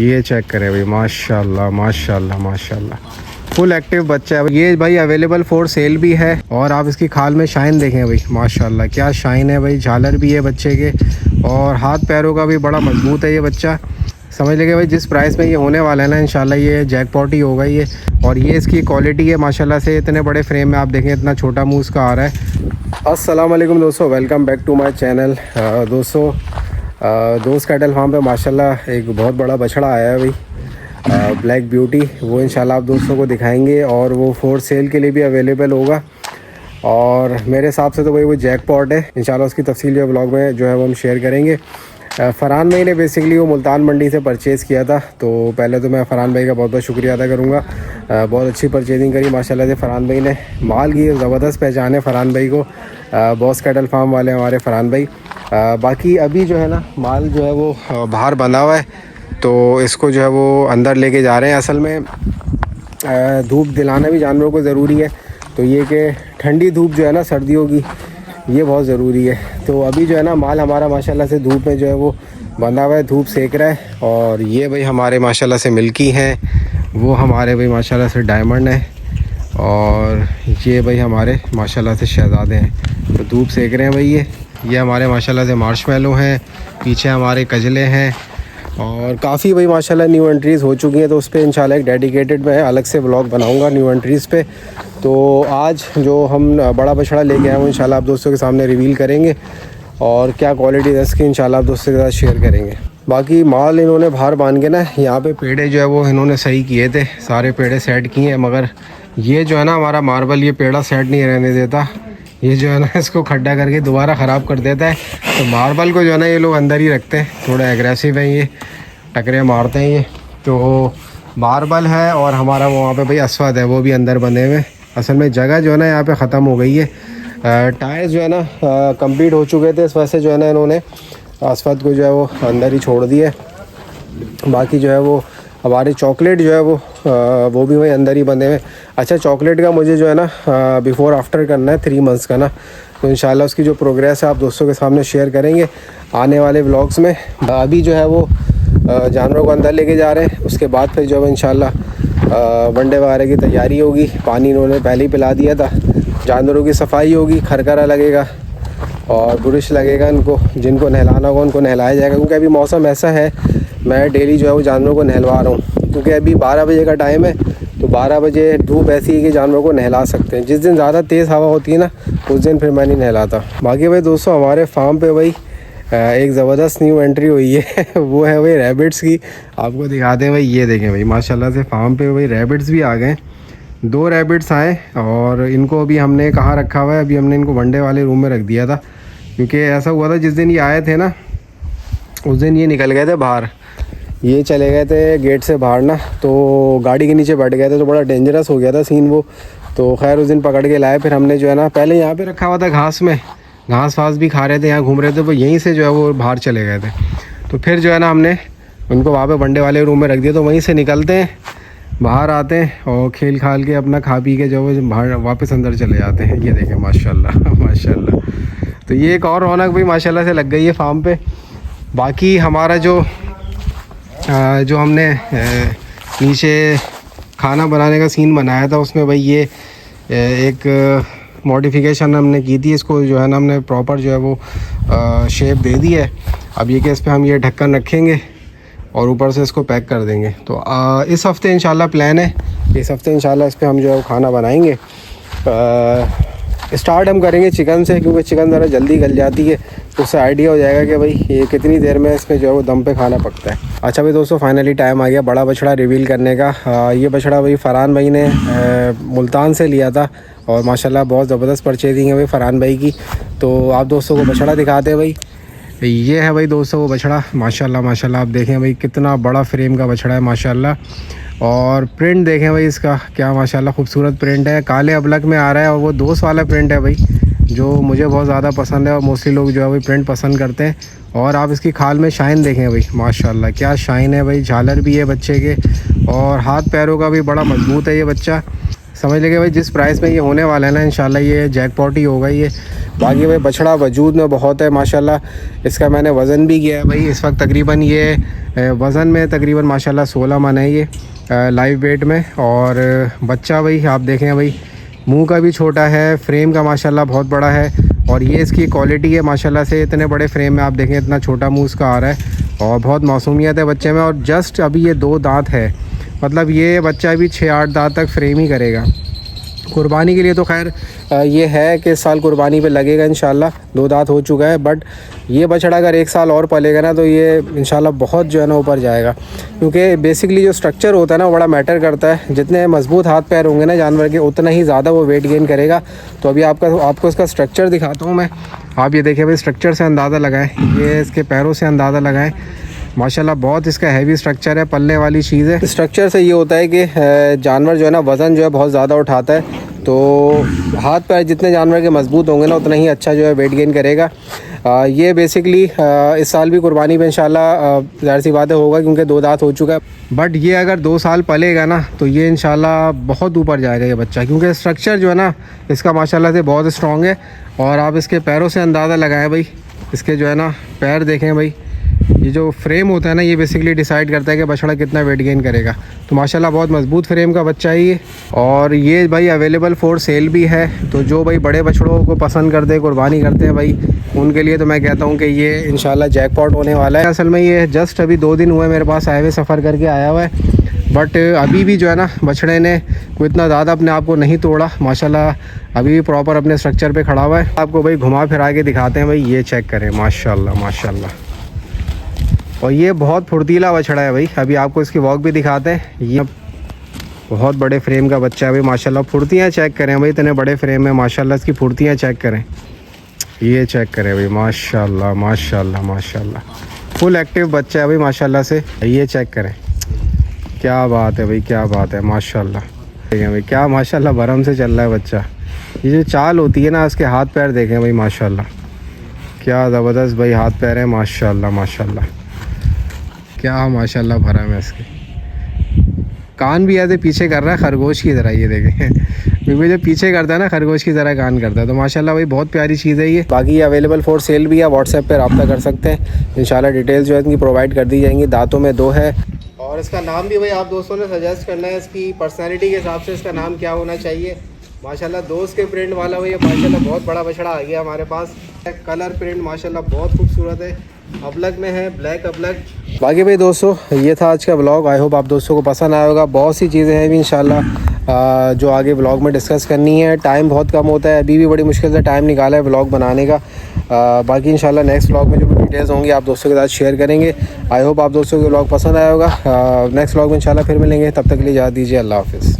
ये चेक करें भाई, माशाल्लाह माशाल्लाह माशाल्लाह, फुल एक्टिव बच्चा है ये भाई। अवेलेबल फॉर सेल भी है। और आप इसकी खाल में शाइन देखें भाई, माशाल्लाह क्या शाइन है भाई। झालर भी है बच्चे के और हाथ पैरों का भी बड़ा मजबूत है ये बच्चा। समझ लीजिए भाई जिस प्राइस में ये होने वाला है ना, इंशाल्लाह ये जैकपॉट ही होगा ये। और ये इसकी क्वालिटी है माशाल्लाह से। इतने बड़े फ्रेम में आप देखें, इतना छोटा मुँह उसका आ रहा है। अस्सलाम वालेकुम दोस्तों, welcome back to my channel. दोस्तों दोस्त कैटल फार्म पे माशाल्लाह एक बहुत बड़ा बछड़ा आया है भाई, ब्लैक ब्यूटी। वो इंशाल्लाह आप दोस्तों को दिखाएंगे और वो फॉर सेल के लिए भी अवेलेबल होगा। और मेरे हिसाब से तो भाई वो जैकपॉट है। इंशाल्लाह उसकी तफसील जो ब्लॉग में जो है वो हम शेयर करेंगे। फ़रहान भाई ने बेसिकली वो मुल्तान मंडी से परचेज़ किया था। तो पहले तो मैं फ़रहान भाई का बहुत बहुत शुक्रिया अदा करूँगा। बहुत अच्छी परचेजिंग करी माशाल्लाह से फ़रहान भाई ने। माल की ज़बरदस्त पहचान है फ़रहान भाई को, बॉस कैटल फार्म वाले हमारे फ़रहान भाई। बाकी अभी जो है ना माल जो है वो बाहर बंधा हुआ है, तो इसको जो है वो अंदर लेके जा रहे हैं। असल में धूप दिलाना भी जानवरों को ज़रूरी है। तो ये कि ठंडी धूप जो है ना सर्दियों की, ये बहुत ज़रूरी है। तो अभी जो है ना माल हमारा माशाल्लाह से धूप में जो है वो बंधा हुआ है, धूप सेक रहा है। और ये भाई हमारे माशाल्लाह से मिल्की हैं, वो हमारे भाई माशाल्लाह से डायमंड है। और ये भाई हमारे माशाल्लाह से शहज़ादे हैं। तो धूप सेक रहे हैं भाई ये हमारे माशाल्लाह से मार्शमैलो हैं। पीछे हमारे कजले हैं। और काफ़ी भाई माशाल्लाह न्यू एंट्रीज़ हो चुकी हैं। तो उस पर इंशाल्लाह एक डेडिकेटेड मैं अलग से व्लॉग बनाऊंगा न्यू एंट्रीज़ पे। तो आज जो हम बड़ा बछड़ा लेके आए वो इंशाल्लाह आप दोस्तों के सामने रिवील करेंगे और क्या क्वालिटी है इसकी इंशाल्लाह आप दोस्तों के साथ शेयर करेंगे। बाकी माल इन्होंने बाहर बांध के ना यहाँ पे पेड़े जो है वो इन्होंने सही किए थे, सारे पेड़े सेट किए हैं। मगर ये जो है ना हमारा मार्बल, ये पेड़ा सेट नहीं रहने देता। ये जो है ना इसको खड्डा करके दोबारा ख़राब कर देता है। तो मार्बल को जो है ना ये लोग अंदर ही रखते हैं, थोड़ा एग्रेसिव है ये, टकरे मारते हैं ये। तो मार्बल है और हमारा वहाँ पे भाई अस्वद है, वो भी अंदर बंधे हुए। असल में जगह जो है ना यहाँ पे ख़त्म हो गई है। टायर्स जो है ना कंप्लीट हो चुके थे, इस वजह से जो है ना इन्होंने अस्वद को जो है वो अंदर ही छोड़ दिया। बाकी जो है वो हमारी चॉकलेट जो है वो भी वही अंदर ही बंधे हुए। अच्छा, चॉकलेट का मुझे जो है ना बिफ़ोर आफ्टर करना है 3 मंथ्स का ना। तो इंशाल्लाह उसकी जो प्रोग्रेस है आप दोस्तों के सामने शेयर करेंगे आने वाले व्लॉग्स में। अभी जो है वो जानवरों को अंदर लेके जा रहे हैं। उसके बाद फिर जो है इंशाल्लाह वनडे वगैरह की तैयारी होगी। पानी इन्होंने पहले ही पिला दिया था। जानवरों की सफाई होगी, खरकरा लगेगा और बुरिश लगेगा। इनको जिनको नहलाना होगा उनको नहलाया जाएगा। क्योंकि अभी मौसम ऐसा है, मैं डेली जो है वो जानवरों को नहलवा रहा हूँ। क्योंकि अभी 12 बजे का टाइम है, तो 12 बजे धूप ऐसी है कि जानवरों को नहला सकते हैं। जिस दिन ज़्यादा तेज़ हवा होती है ना, उस दिन फिर मैं नहीं नहलाता। बाकी भाई दोस्तों हमारे फार्म पे भाई एक ज़बरदस्त न्यू एंट्री हुई है वो है भाई रैबिट्स की। आपको दिखाते हैं भाई, ये देखें भाई माशाल्लाह से फार्म पे भाई रैबिट्स भी आ गए। 2 रैबिट्स आए और इनको अभी हमने कहाँ रखा हुआ है, अभी हमने इनको वनडे वाले रूम में रख दिया था। क्योंकि ऐसा हुआ था जिस दिन ये आए थे ना, उस दिन ये निकल गए थे बाहर, ये चले गए थे गेट से बाहर ना, तो गाड़ी के नीचे बैठ गए थे। तो बड़ा डेंजरस हो गया था सीन वो। तो खैर उस दिन पकड़ के लाए। फिर हमने जो है ना पहले यहाँ पे रखा हुआ था घास में, घास वास भी खा रहे थे, यहाँ घूम रहे थे। वो यहीं से जो है वो बाहर चले गए थे। तो फिर जो है ना हमने उनको वहाँ पे वनडे वाले रूम में रख दिया। तो वहीं से निकलते हैं, बाहर आते हैं और खेल खाल के अपना खा पी के जो है बाहर वापस अंदर चले जाते हैं। ये देखें माशाल्लाह माशाल्लाह। तो ये एक और रौनक भी माशाल्लाह से लग गई है फार्म पे। बाकी हमारा जो हमने नीचे खाना बनाने का सीन बनाया था, उसमें भाई ये एक मॉडिफिकेशन हमने की थी। इसको जो है ना हमने प्रॉपर जो है वो शेप दे दी है। अब ये कि इस पर हम ये ढक्कन रखेंगे और ऊपर से इसको पैक कर देंगे। तो इस हफ़्ते इंशाल्लाह प्लान है, इस हफ़्ते इंशाल्लाह इस पर हम जो है वो खाना बनाएंगे। स्टार्ट हम करेंगे चिकन से, क्योंकि चिकन ज़रा जल्दी गल जाती है। तो उससे आइडिया हो जाएगा कि भाई ये कितनी देर में इसमें जो है वो दम पे खाना पकता है। अच्छा भाई दोस्तों, फाइनली टाइम आ गया बड़ा बछड़ा रिवील करने का। ये बछड़ा भाई फ़रहान भाई ने मुल्तान से लिया था और माशाल्लाह बहुत ज़बरदस्त परचेजिंग है भाई फ़रहान भाई की। तो आप दोस्तों को बछड़ा दिखाते हैं भाई। ये है भाई दोस्तों वो बछड़ा, माशाल्लाह माशाल्लाह। आप देखें भाई कितना बड़ा फ्रेम का बछड़ा है माशाल्लाह। और प्रिंट देखें भाई इसका, क्या माशाल्लाह खूबसूरत प्रिंट है। काले अबलक में आ रहा है और वो दोस्त वाला प्रिंट है भाई, जो मुझे बहुत ज़्यादा पसंद है। और मोस्टली लोग जो है भाई प्रिंट पसंद करते हैं। और आप इसकी खाल में शाइन देखें भाई, माशाल्लाह क्या शाइन है भाई। झालर भी है बच्चे के और हाथ पैरों का भी बड़ा मजबूत है ये बच्चा। समझ लेंगे भाई जिस प्राइस में ये होने वाला है ना इंशाल्लाह ये जैकपॉट ही होगा ये। बाकी भाई बछड़ा वजूद में बहुत है माशाल्लाह। इसका मैंने वज़न भी किया है भाई, इस वक्त तकरीबन ये वज़न में तकरीबन माशाल्लाह 16 मन है ये लाइव वेट में। और बच्चा भाई आप देखें भाई मुंह का भी छोटा है, फ्रेम का माशाल्लाह बहुत बड़ा है। और ये इसकी क्वालिटी है माशाल्लाह से, इतने बड़े फ्रेम में आप देखें इतना छोटा मुंह उसका आ रहा है और बहुत मासूमियत है बच्चे में। और जस्ट अभी ये 2 दांत है, मतलब ये बच्चा भी 6-8 दांत तक फ्रेम ही करेगा। कुर्बानी के लिए तो खैर ये है कि इस साल कुर्बानी पे लगेगा इंशाल्लाह, 2 दांत हो चुका है। बट ये बछड़ा अगर 1 साल और पलेगा ना तो ये इंशाल्लाह बहुत जो है ना ऊपर जाएगा, क्योंकि बेसिकली जो स्ट्रक्चर होता है ना बड़ा मैटर करता है। जितने मजबूत हाथ पैर होंगे ना जानवर के उतना ही ज़्यादा वो वेट गेन करेगा। तो अभी आपको इसका स्ट्रक्चर दिखाता हूँ मैं। आप ये देखें भाई, स्ट्रक्चर से अंदाज़ा लगाएं, ये इसके पैरों से अंदाज़ा लगाएं। माशाल्लाह बहुत इसका हैवी स्ट्रक्चर है, पलने वाली चीज़ है। स्ट्रक्चर से ये होता है कि जानवर जो है ना वज़न जो है बहुत ज़्यादा उठाता है, तो हाथ पैर जितने जानवर के मजबूत होंगे ना उतना ही अच्छा जो है वेट गेन करेगा। ये बेसिकली इस साल भी कुर्बानी पे इंशाल्लाह ज़ाहिर सी बात है होगा, क्योंकि 2 दांत हो चुका है। बट ये अगर 2 साल पलेगा ना तो ये इंशाल्लाह बहुत ऊपर जाएगा ये बच्चा, क्योंकि स्ट्रक्चर जो है ना इसका माशाल्लाह से बहुत स्ट्रॉन्ग है। और आप इसके पैरों से अंदाज़ा लगाएं भाई, इसके जो है ना पैर देखें भाई, ये जो फ्रेम होता है ना ये बेसिकली डिसाइड करता है कि बछड़ा कितना वेट गेन करेगा। तो माशाल्लाह बहुत मजबूत फ्रेम का बच्चा है ये। और ये भाई अवेलेबल फॉर सेल भी है, तो जो भाई बड़े बछड़ों को पसंद करते हैं, कुर्बानी करते हैं भाई, उनके लिए तो मैं कहता हूँ कि ये इंशाल्लाह जैकपॉट होने वाला है। असल में ये जस्ट अभी 2 दिन हुए मेरे पास आए हुए, सफ़र करके आया हुआ है। बट अभी भी जो है ना बछड़े ने कोई इतना ज़्यादा अपने आप को नहीं तोड़ा माशाल्लाह, अभी भी प्रॉपर अपने स्ट्रक्चर पे खड़ा हुआ है। आपको भाई घुमा फिरा के दिखाते हैं भाई, ये चेक करें माशाल्लाह माशाल्लाह। और ये बहुत फुर्तीला बछड़ा है भाई, अभी आपको इसकी वॉक भी दिखाते हैं। ये बहुत बड़े फ्रेम का बच्चा है भाई माशाल्लाह। फुर्तियाँ चेक करें भाई, इतने बड़े फ्रेम में माशाल्लाह इसकी फुर्तियाँ चेक करें, ये चेक करें भाई माशाल्लाह माशाल्लाह माशाल्लाह। फुल एक्टिव बच्चा है भाई माशाल्लाह से, ये चेक करें, क्या बात है भाई, क्या बात है माशाल्लाह। देखें भाई क्या माशाल्लाह भरम से चल रहा है बच्चा। ये जो चाल होती है ना उसके हाथ पैर देखें भाई माशाल्लाह, क्या ज़बरदस्त भाई हाथ पैर है माशाल्लाह माशाल्लाह। क्या माशाल्लाह भरा है इसके, कान भी ऐसे पीछे कर रहा है खरगोश की तरह, ये देखें क्योंकि जो पीछे करता है ना खरगोश की तरह कान करता है। तो माशाल्लाह भाई बहुत प्यारी चीज़ है ये। बाकी ये अवेलेबल फॉर सेल भी है, व्हाट्सएप पे रब्ता कर सकते हैं इंशाल्लाह। डिटेल्स जो है इनकी प्रोवाइड कर दी जाएंगी। दांतों में 2 है। और इसका नाम भी भाई आप दोस्तों ने सजेस्ट करना है, इसकी पर्सनैलिटी के हिसाब से इसका नाम क्या होना चाहिए। माशाल्लाह दोस्त के प्रिंट वाला हुई है माशाल्लाह, बहुत बड़ा बछड़ा आ गया हमारे पास। कलर प्रिंट माशाल्लाह बहुत खूबसूरत है, अबलग में है, ब्लैक अबलग। बाकी भाई दोस्तों ये था आज का व्लॉग, आई होप आप दोस्तों को पसंद आया होगा। बहुत सी चीज़ें हैं भी इंशाल्लाह जो आगे व्लॉग में डिस्कस करनी है। टाइम बहुत कम होता है, अभी भी बड़ी मुश्किल से टाइम निकाला है व्लॉग बनाने का। बाकी इंशाल्लाह नेक्स्ट व्लॉग में जो डिटेल्स होंगी आप दोस्तों के साथ शेयर करेंगे। आई होप आप दोस्तों को व्लॉग पसंद आया होगा। नेक्स्ट व्लॉग में इंशाल्लाह फिर मिलेंगे, तब तक के लिए इजाज़त दीजिए, अल्लाह हाफ़िज़।